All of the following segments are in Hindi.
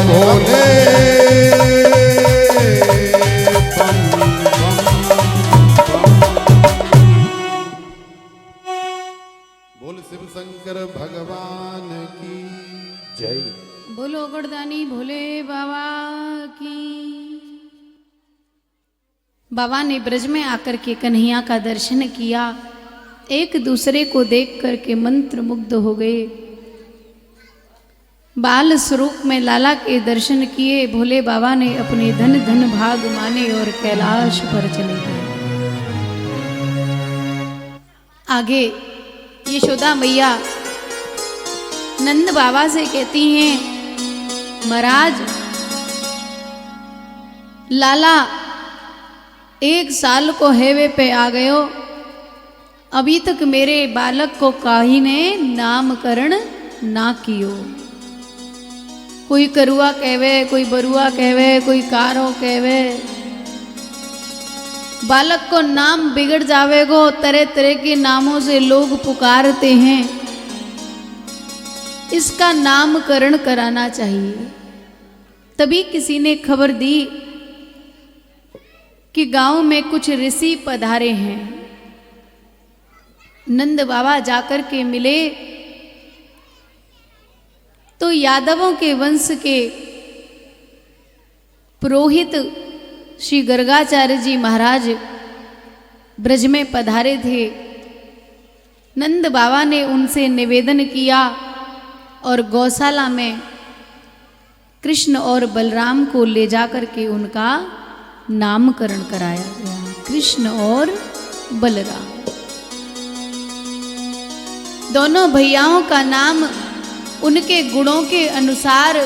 भोले बोल शिव शंकर भगवान की जय। बोलो गोड़दानी भोले बाबा की। बाबा ने ब्रज में आकर के कन्हैया का दर्शन किया, एक दूसरे को देख करके मंत्र मुग्ध हो गए। बाल स्वरूप में लाला के दर्शन किए, भोले बाबा ने अपने धन धन भाग माने और कैलाश पर चले गए। आगे यशोदा मैया नंद बाबा से कहती हैं, महाराज लाला 1 साल को हेवे पे आ गयो, अभी तक मेरे बालक को काहे ने नामकरण ना कियो। कोई करुआ कहवे, कोई बरुआ कहवे, कोई कारो कहवे। बालक को नाम बिगड़ जावेगो, तरह तरह के नामों से लोग पुकारते हैं, इसका नामकरण कराना चाहिए। तभी किसी ने खबर दी कि गांव में कुछ ऋषि पधारे हैं। नंद बाबा जाकर के मिले तो यादवों के वंश के पुरोहित श्री गर्गाचार्य जी महाराज ब्रज में पधारे थे। नंद बाबा ने उनसे निवेदन किया और गौशाला में कृष्ण और बलराम को ले जाकर के उनका नामकरण कराया गया। कृष्ण और बलराम दोनों भैयाओं का नाम उनके गुणों के अनुसार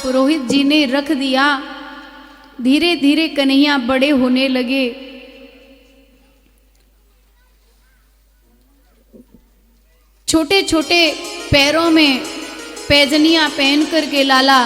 पुरोहित जी ने रख दिया। धीरे धीरे कन्हैया बड़े होने लगे। छोटे छोटे पैरों में पैजनियां पहन करके लाला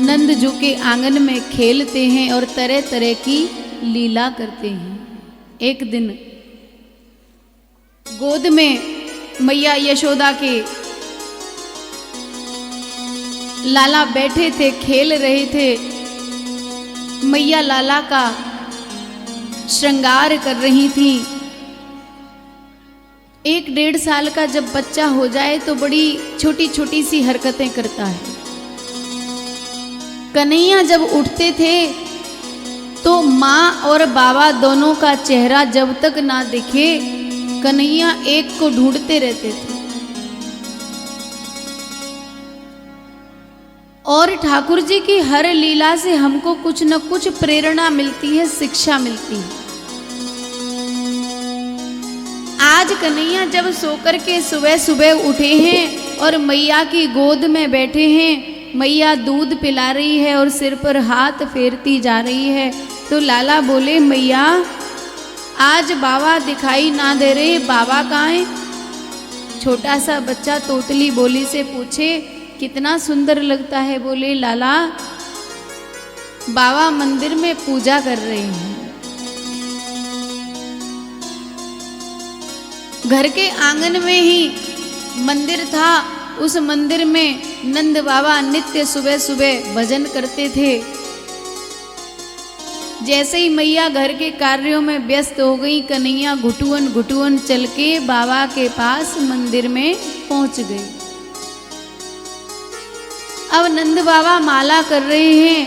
नंद जू के आंगन में खेलते हैं और तरह तरह की लीला करते हैं। एक दिन गोद में मैया यशोदा के लाला बैठे थे, खेल रहे थे। मैया लाला का श्रृंगार कर रही थी। 1-1.5 साल का जब बच्चा हो जाए तो बड़ी छोटी छोटी सी हरकतें करता है। कन्हैया जब उठते थे तो माँ और बाबा दोनों का चेहरा जब तक ना दिखे, कन्हैया एक को ढूंढते रहते थे। और ठाकुर जी की हर लीला से हमको कुछ न कुछ प्रेरणा मिलती है, शिक्षा मिलती है। आज कन्हैया जब सोकर के सुबह सुबह उठे हैं और मैया की गोद में बैठे हैं, मैया दूध पिला रही है और सिर पर हाथ फेरती जा रही है, तो लाला बोले, मैया आज बाबा दिखाई ना दे रहे, बाबा कहाँ हैं? छोटा सा बच्चा तोतली बोली से पूछे, कितना सुंदर लगता है। बोले, लाला बाबा मंदिर में पूजा कर रहे हैं। घर के आंगन में ही मंदिर था, उस मंदिर में नंद बाबा नित्य सुबह सुबह भजन करते थे। जैसे ही मैया घर के कार्यों में व्यस्त हो गई, कन्हैया घुटुअन घुटुअन चल के बाबा के पास मंदिर में पहुंच गई। अब नंद बाबा माला कर रहे हैं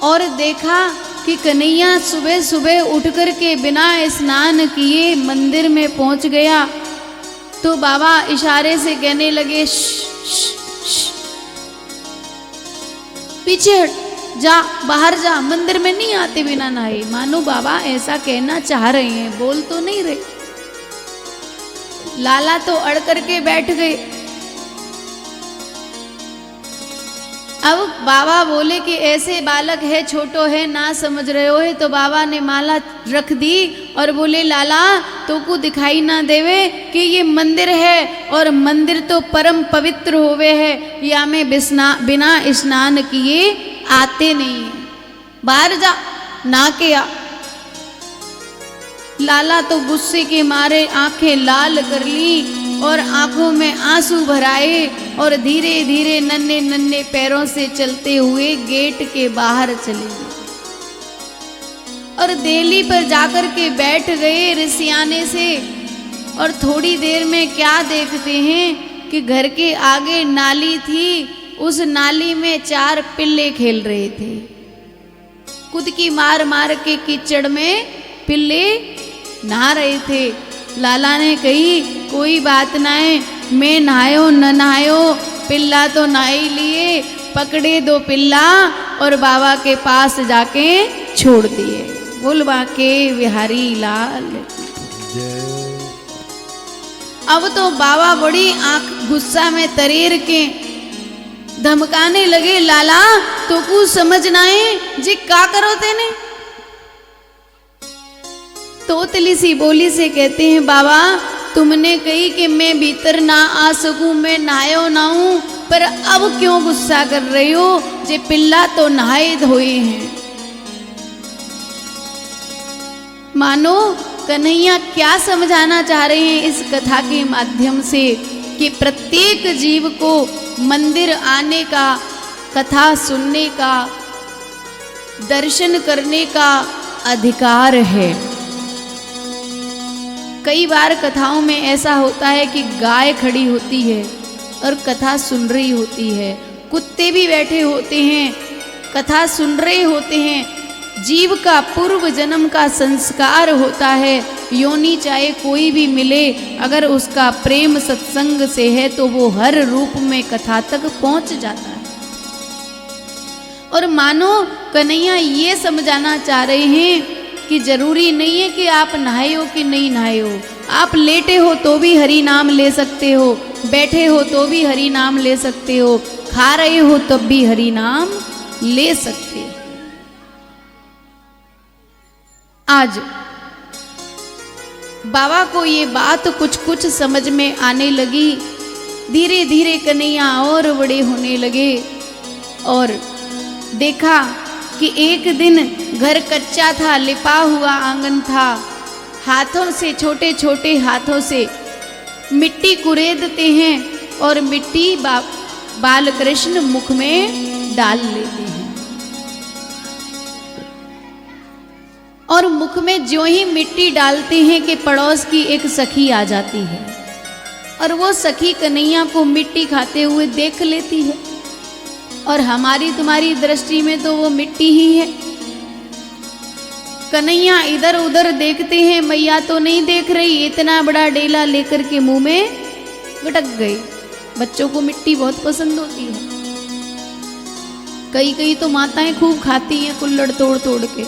और देखा कि कन्हैया सुबह सुबह उठ कर के बिना स्नान किए मंदिर में पहुंच गया। तो बाबा इशारे से कहने लगे, पीछे हट, जा बाहर जा, मंदिर में नहीं आते बिना नहाए। मानो बाबा ऐसा कहना चाह रहे हैं, बोल तो नहीं रहे। लाला तो अड़ करके बैठ गए। अब बाबा बोले कि ऐसे बालक है, छोटो है, ना समझ रहे हो है। तो बाबा ने माला रख दी और बोले, लाला तो को दिखाई ना देवे कि ये मंदिर है और मंदिर तो परम पवित्र होवे है, या में बिना स्नान किए आते नहीं है, बाहर जा ना के आ। लाला तो गुस्से के मारे आंखें लाल कर ली और आंखों में आंसू भराए और धीरे धीरे नन्हे नन्हे पैरों से चलते हुए गेट के बाहर चले गए और देली पर जाकर के बैठ गए ऋषियाने से। और थोड़ी देर में क्या देखते हैं कि घर के आगे नाली थी, उस नाली में 4 पिल्ले खेल रहे थे। खुद की मार मार के कीचड़ में पिल्ले नहा रहे थे। लाला ने कही कोई बात ना है, मैं नहायो न नहायो, पिल्ला तो नहा ही लिए, पकड़े 2 पिल्ला और बाबा के पास जाके छोड़ दिए। बोलबा के बिहारी लाल। अब तो बाबा बड़ी आंख गुस्सा में तरेर के धमकाने लगे, लाला तो कुछ समझना है जी, का करो तेने। तोतली सी बोली से कहते हैं, बाबा तुमने कही कि मैं भीतर ना आ सकूं, मैं नहायो ना हूं, पर अब क्यों गुस्सा कर रहे हो, जे पिल्ला तो नहाए धोए हैं। मानो कन्हैया क्या समझाना चाह रहे हैं इस कथा के माध्यम से कि प्रत्येक जीव को मंदिर आने का, कथा सुनने का, दर्शन करने का अधिकार है। कई बार कथाओं में ऐसा होता है कि गाय खड़ी होती है और कथा सुन रही होती है, कुत्ते भी बैठे होते हैं, कथा सुन रहे होते हैं। जीव का पूर्व जन्म का संस्कार होता है, योनि चाहे कोई भी मिले, अगर उसका प्रेम सत्संग से है तो वो हर रूप में कथा तक पहुंच जाता है। और मानो कन्हैया ये समझाना चाह रहे हैं कि जरूरी नहीं है कि आप नहाए हो कि नहीं नहाए हो, आप लेटे हो तो भी हरि नाम ले सकते हो, बैठे हो तो भी हरि नाम ले सकते हो, खा रहे हो तब भी हरि नाम ले सकते हो। आज बाबा को ये बात कुछ कुछ समझ में आने लगी। धीरे धीरे कन्हैया और बड़े होने लगे और देखा कि एक दिन घर कच्चा था, लिपा हुआ आंगन था, हाथों से, छोटे छोटे हाथों से मिट्टी कुरेदते हैं और मिट्टी बाल कृष्ण मुख में डाल लेते हैं। और मुख में जो ही मिट्टी डालते हैं कि पड़ोस की एक सखी आ जाती है और वो सखी कन्हैया को मिट्टी खाते हुए देख लेती है। और हमारी तुम्हारी दृष्टि में तो वो मिट्टी ही है। कन्हैया इधर उधर देखते हैं, मैया तो नहीं देख रही, इतना बड़ा डेला लेकर के मुंह में गटक गई। बच्चों को मिट्टी बहुत पसंद होती है, कई कई तो माताएं खूब खाती हैं कुल्हड़ तोड़ तोड़ के।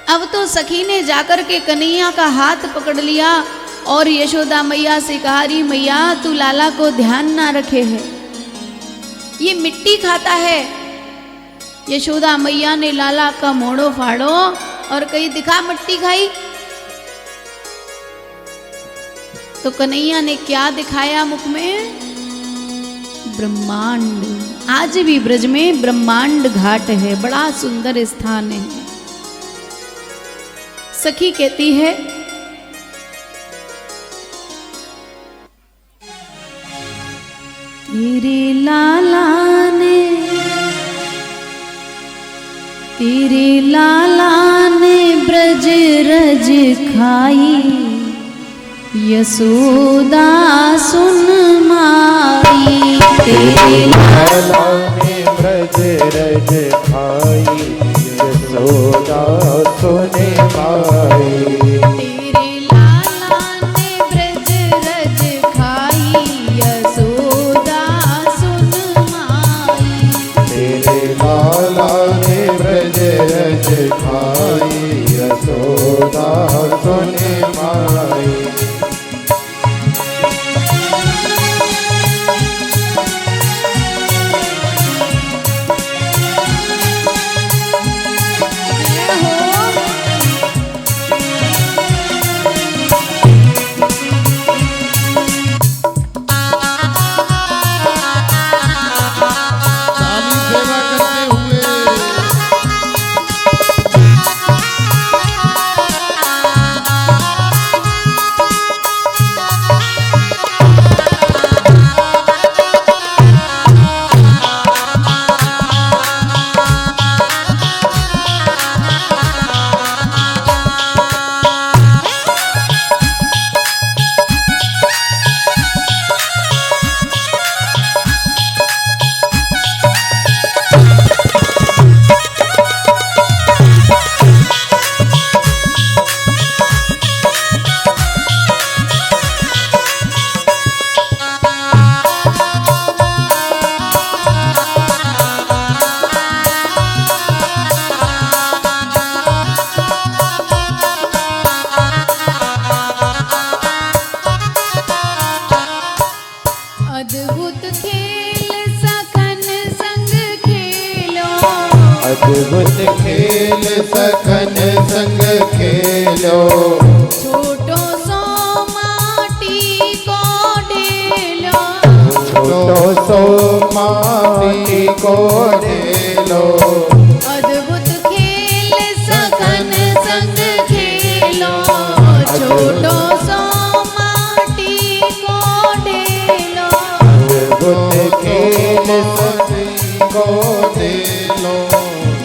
अब तो सखी ने जाकर के कन्हैया का हाथ पकड़ लिया और यशोदा मैया से कहा, री मैया तू लाला को ध्यान ना रखे है, ये मिट्टी खाता है। यशोदा मैया ने लाला का मोड़ो फाड़ो और कहीं दिखा मिट्टी खाई। तो कन्हैया ने क्या दिखाया मुख में? ब्रह्मांड। आज भी ब्रज में ब्रह्मांड घाट है, बड़ा सुंदर स्थान है। सखी कहती है, तेरे लाला ने ब्रज रज खाई, यशोदा सुन माई। तेरे लाला ने ब्रज रज खाई, यशोदा सुन माई। तेरे लाला ने ब्रज रज खाई, यशोदा सुन माई। तेरे लाला ने ब्रज रज खाई, यशोदा सुन माई। अद्भुत खेल सखन संग खेलो, अद्भुत खेल सखन संग खेलो, छोटो सो माटी को ढेलो, छोटो सो माटी को ढेलो, अद्भुत खेल सखन संग खेलो, छोटो सो माटी को ढेलो, अद्भुत खेल सखन को ढेलो,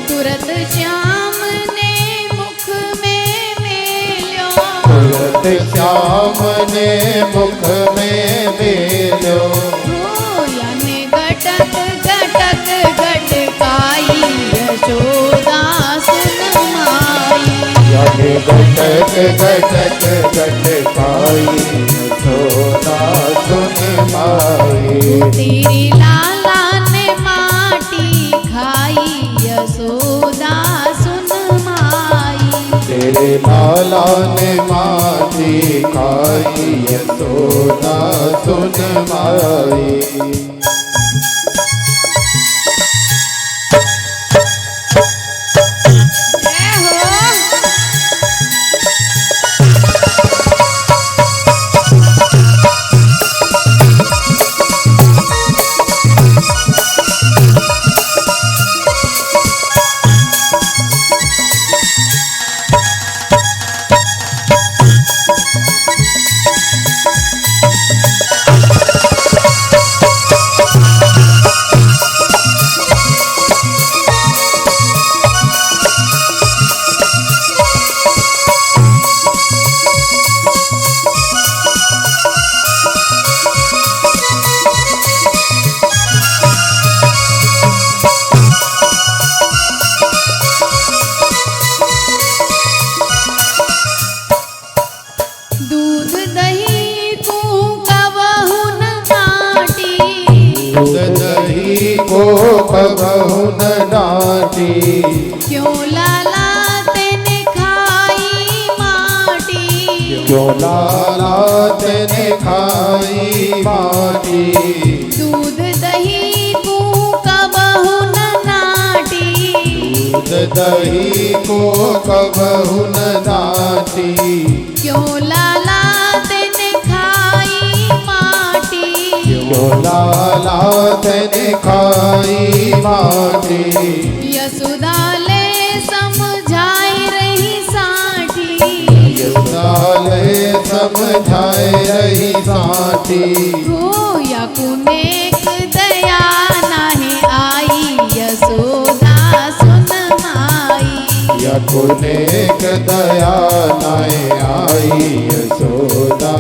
तुरत श्याम ने मुख में मेलो, तुरत श्याम ने मुख में मेलो, याने घटक घटक घटकाई यशोदा सुन माई, याने घटक घटक घटकाई यशोदा सुन माई, तेरी लाला ने माटी खाई यशोदा सुन माई, तेरे लाला ने माटी खाई यशोदा सुन माई। जय हो। दूध दही को कबहु न काटी, दूध दही को कबहु न डांटी, क्यों लाला तेने खाई माटी, क्यों लाला तेने खाई माटी, दूध दही को कबहु न नाटी, दूध दही को कबहु न डांटी, क्यों लाला तेने खाई माटी, क्यों लाला तेने खाई माटी, यशोदा ले समझाई रही साठी, यशोदाले समझाए रही साथी, हो या कुनेक दया नाहे आई यशोदा सुन माई, या कुनेक दया नाय आई यशोदा